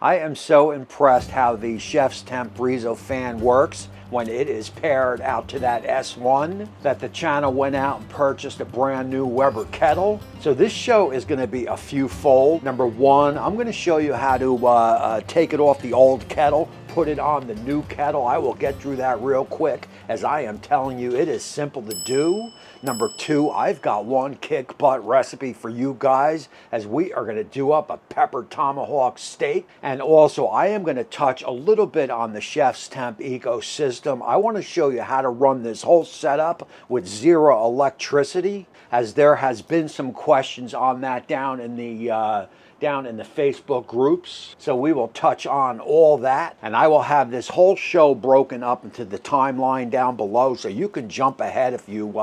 I am so impressed how the Chefstemp Breezo fan works when it is paired out to that S1 that the channel went out and purchased a brand new Weber Kettle. So this show is going to be a few fold. Number one, I'm going to show you how to take it off the old kettle, put it on the new kettle. I will get through that real quick, as I am telling you, it is simple to do. Number two, I've got one kick butt recipe for you guys, as we are going to do up a pepper tomahawk steak. And also, I am going to touch a little bit on the Chefstemp ecosystem. I want to show you how to run this whole setup with zero electricity, as there has been some questions on that down in the Facebook groups. So we will touch on all that, and I will have this whole show broken up into the timeline down below, so you can jump ahead if you've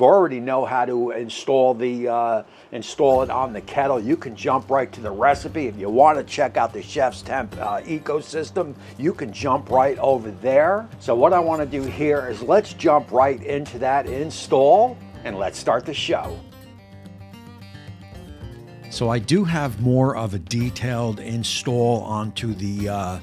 already know how to install it on the kettle. You can jump right to the recipe. If you want to check out the Chefstemp ecosystem, you can jump right over there. So what I want to do here is let's jump right into that install, and let's start the show. So I do have more of a detailed install onto the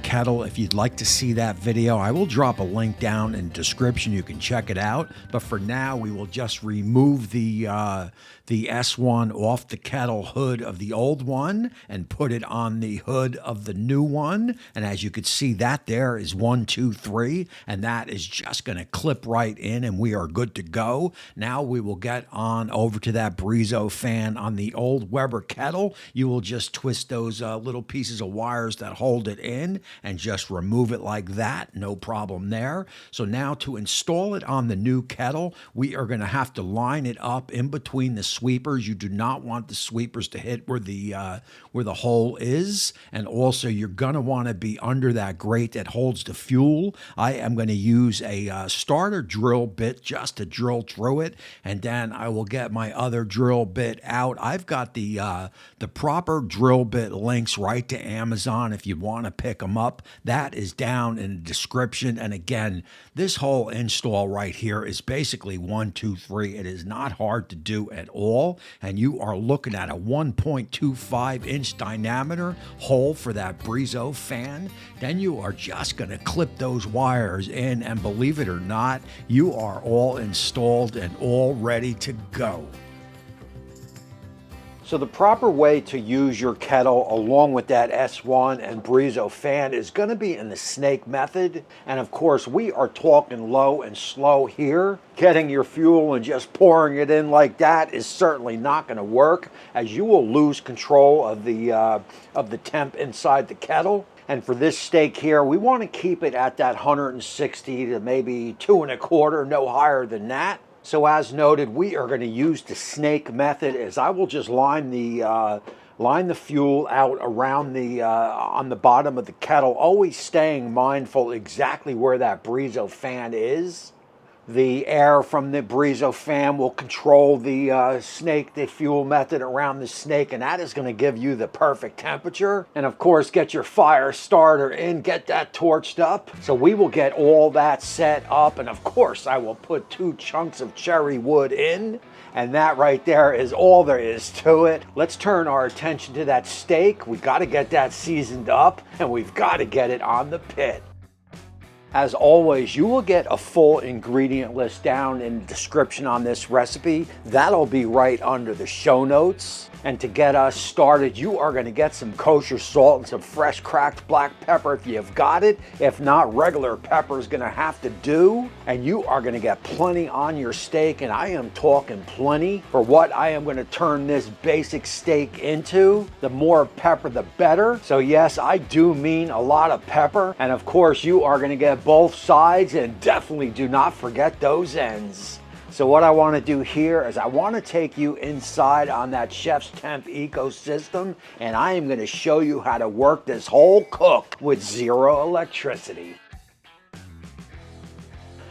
kettle. If you'd like to see that video, I will drop a link down in the description. You can check it out. But for now, we will just remove the S1 off the kettle hood of the old one and put it on the hood of the new one. And as you can see, that there is 1, 2, 3, and that is just going to clip right in, and we are good to go. Now we will get on over to that Breezo fan on the old Weber Kettle. You will just twist those little pieces of wires that hold it in and just remove it like that. No problem there. So now to install it on the new kettle, we are going to have to line it up in between the sweepers. You do not want the sweepers to hit where the hole is, and also you're going to want to be under that grate that holds the fuel. I am going to use a starter drill bit just to drill through it, and then I will get my other drill bit out. I've got the proper drill bit links right to Amazon if you want to pick them up. That is down in the description. And again, this whole install right here is basically 1, 2, 3. It is not hard to do at all, and you are looking at a 1.25 inch diameter hole for that Breezo fan. Then you are just going to clip those wires in, and believe it or not, you are all installed and all ready to go. So the proper way to use your kettle along with that S1 and Breezo fan is going to be in the snake method. And of course, we are talking low and slow here. Getting your fuel and just pouring it in like that is certainly not going to work, as you will lose control of the temp inside the kettle. And for this steak here, we want to keep it at that 160 to maybe 2 1/4, no higher than that. So as noted, we are going to use the snake method, as I will just line the fuel out around on the bottom of the kettle, always staying mindful exactly where that Breezo fan is. The air from the Breezo fan will control the fuel method around the snake, and that is going to give you the perfect temperature. And of course, get your fire starter in, get that torched up. So we will get all that set up, and of course, I will put 2 chunks of cherry wood in. And that right there is all there is to it. Let's turn our attention to that steak. We've got to get that seasoned up, and we've got to get it on the pit. As always, you will get a full ingredient list down in the description on this recipe. That'll be right under the show notes. And to get us started, you are going to get some kosher salt and some fresh cracked black pepper if you've got it. If not, regular pepper is going to have to do. And you are going to get plenty on your steak, and I am talking plenty for what I am going to turn this basic steak into. The more pepper, the better. So yes, I do mean a lot of pepper. And of course, you are going to get both sides, and definitely do not forget those ends. So what I want to do here is I want to take you inside on that Chefstemp ecosystem, and I am going to show you how to work this whole cook with zero electricity.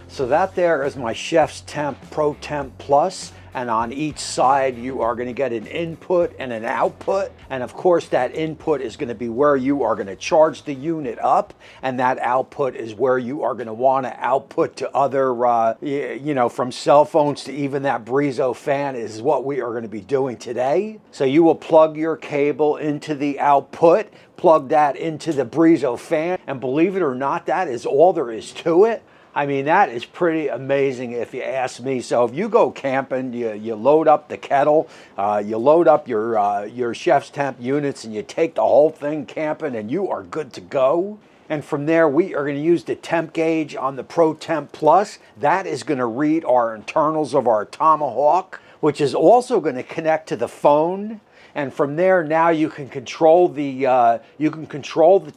So that there is my Chefstemp ProTemp Plus. and on each side you are going to get an input and an output, and of course that input is going to be where you are going to charge the unit up, and that output is where you are going to want to output to other you know, from cell phones to even that Breezo fan is what we are going to be doing today. So you will plug your cable into the output, plug that into the Breezo fan, and believe it or not, that is all there is to it. I mean, that is pretty amazing if you ask me. So if you go camping, you load up the kettle, you load up your Chefstemp units, and you take the whole thing camping, and you are good to go. And from there, we are going to use the temp gauge on the ProTemp Plus. That is going to read our internals of our Tomahawk, which is also going to connect to the phone. And from there, now you can control the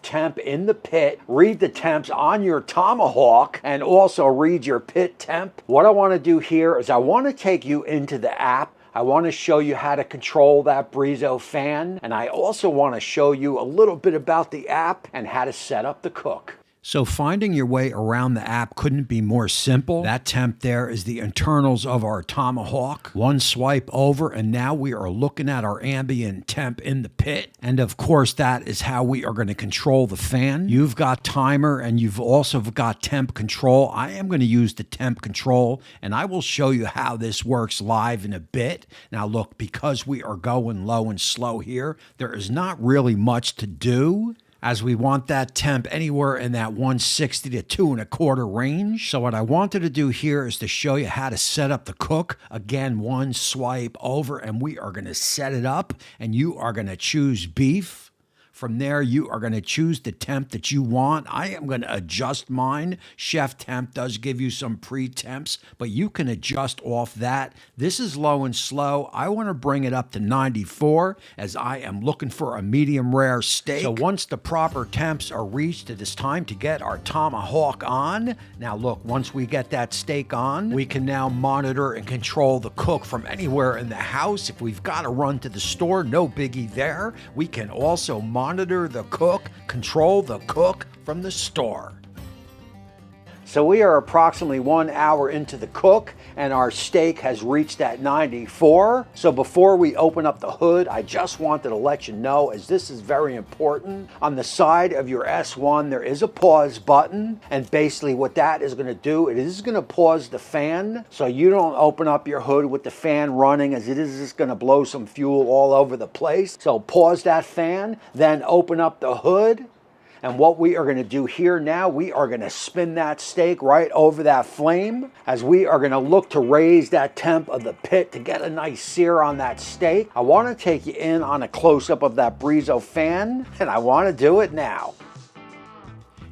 temp in the pit, read the temps on your Tomahawk, and also read your pit temp. What I want to do here is I want to take you into the app. I want to show you how to control that Breezo fan, and I also want to show you a little bit about the app and how to set up the cook. So finding your way around the app couldn't be more simple. That temp there is the internals of our Tomahawk. One swipe over, and now we are looking at our ambient temp in the pit. And of course, that is how we are going to control the fan. You've got timer, and you've also got temp control. I am going to use the temp control, and I will show you how this works live in a bit. Now look, because we are going low and slow here, there is not really much to do, as we want that temp anywhere in that 160 to 2.25 range. So what I wanted to do here is to show you how to set up the cook. Again, one swipe over, and we are going to set it up, and you are going to choose beef. From there, you are going to choose the temp that you want. I am going to adjust mine. Cheftemp does give you some pre-temps, but you can adjust off that. This is low and slow. I want to bring it up to 94 as I am looking for a medium rare steak. So once the proper temps are reached, it is time to get our Tomahawk on. Now look, once we get that steak on, we can now monitor and control the cook from anywhere in the house. If we've got to run to the store, no biggie there. We can also monitor the cook, control the cook from the store. So we are approximately 1 hour into the cook, and our steak has reached that 94. So before we open up the hood, I just wanted to let you know, as this is very important, on the side of your S1 there is a pause button, and basically what that is going to do, it is going to pause the fan, so you don't open up your hood with the fan running, as it is just going to blow some fuel all over the place. So pause that fan, then open up the hood. And what we are going to do here now, we are going to spin that steak right over that flame, as we are going to look to raise that temp of the pit to get a nice sear on that steak. I want to take you in on a close-up of that Breezo fan, and I want to do it now.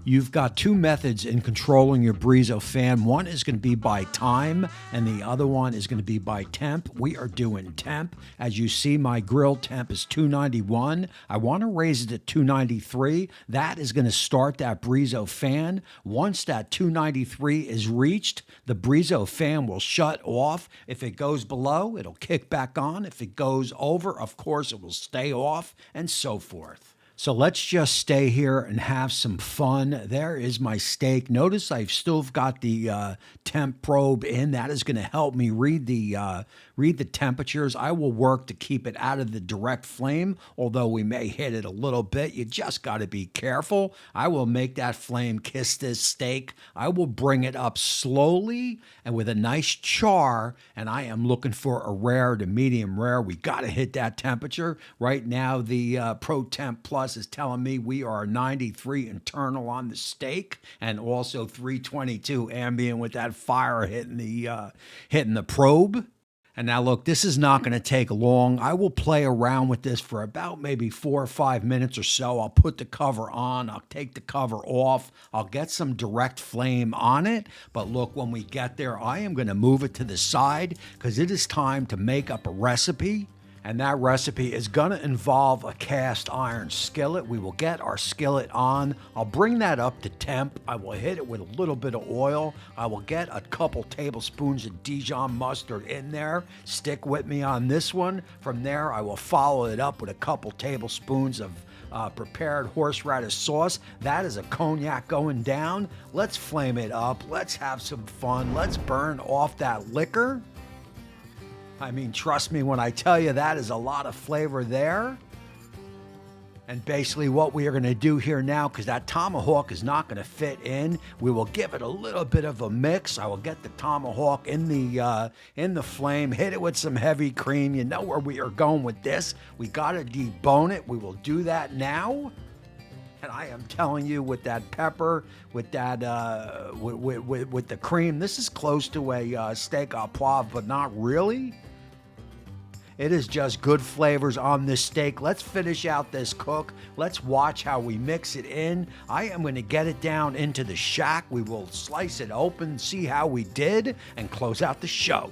You've got two methods in controlling your Breezo fan. One is going to be by time, and the other one is going to be by temp. We are doing temp. As you see, my grill temp is 291. I want to raise it to 293. That is going to start that Breezo fan. Once that 293 is reached, the Breezo fan will shut off. If it goes below, it'll kick back on. If it goes over, of course, it will stay off, and so forth. So let's just stay here and have some fun. There is my steak. Notice I've still got the temp probe in. That is going to help me read the temperatures. I will work to keep it out of the direct flame, although we may hit it a little bit. You just got to be careful. I will make that flame kiss this steak. I will bring it up slowly and with a nice char, and I am looking for a rare to medium rare. We got to hit that temperature. Right now, the ProTemp Plus is telling me we are 93 internal on the steak, and also 322 ambient with that fire hitting the probe. And now look, this is not going to take long. I will play around with this for about maybe 4 or 5 minutes or so. I'll put the cover on. I'll take the cover off. I'll get some direct flame on it. But look, when we get there, I am going to move it to the side because it is time to make up a recipe. And that recipe is going to involve a cast iron skillet. We will get our skillet on. I'll bring that up to temp. I will hit it with a little bit of oil. I will get a couple tablespoons of Dijon mustard in there. Stick with me on this one. From there, I will follow it up with a couple tablespoons of prepared horseradish sauce. That is a cognac going down. Let's flame it up. Let's have some fun. Let's burn off that liquor. I mean, trust me when I tell you that is a lot of flavor there. And basically what we are going to do here now, because that tomahawk is not going to fit in, we will give it a little bit of a mix. I will get the tomahawk in the flame, hit it with some heavy cream. You know where we are going with this. We got to debone it. We will do that now. And I am telling you, with that pepper, with that, with the cream, this is close to a steak au poivre, but not really. It is just good flavors on this steak. Let's finish out this cook. Let's watch how we mix it in. I am going to get it down into the shack. We will slice it open, see how we did, and close out the show.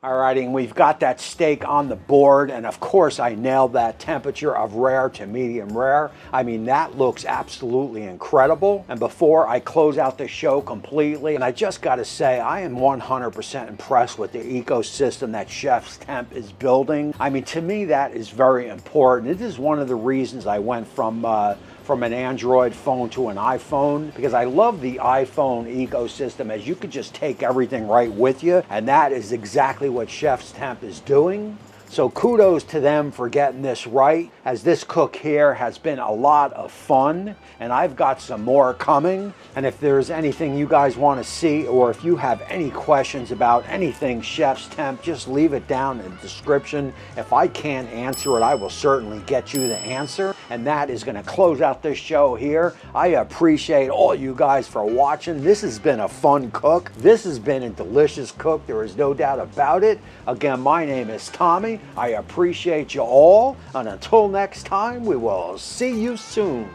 Alrighty, and we've got that steak on the board, and of course I nailed that temperature of rare to medium rare. I mean, that looks absolutely incredible. And before I close out the show completely, and I just got to say, I am 100% impressed with the ecosystem that Chefstemp is building. I mean, to me, that is very important. It is one of the reasons I went from an Android phone to an iPhone, because I love the iPhone ecosystem, as you could just take everything right with you, and that is exactly what Chefstemp is doing. So kudos to them for getting this right, as this cook here has been a lot of fun, and I've got some more coming. And if there's anything you guys want to see, or if you have any questions about anything Chefstemp, just leave it down in the description. If I can't answer it, I will certainly get you the answer. And that is going to close out this show here. I appreciate all you guys for watching. This has been a fun cook. This has been a delicious cook. There is no doubt about it. Again, my name is Tommy. I appreciate you all, and until next time, we will see you soon.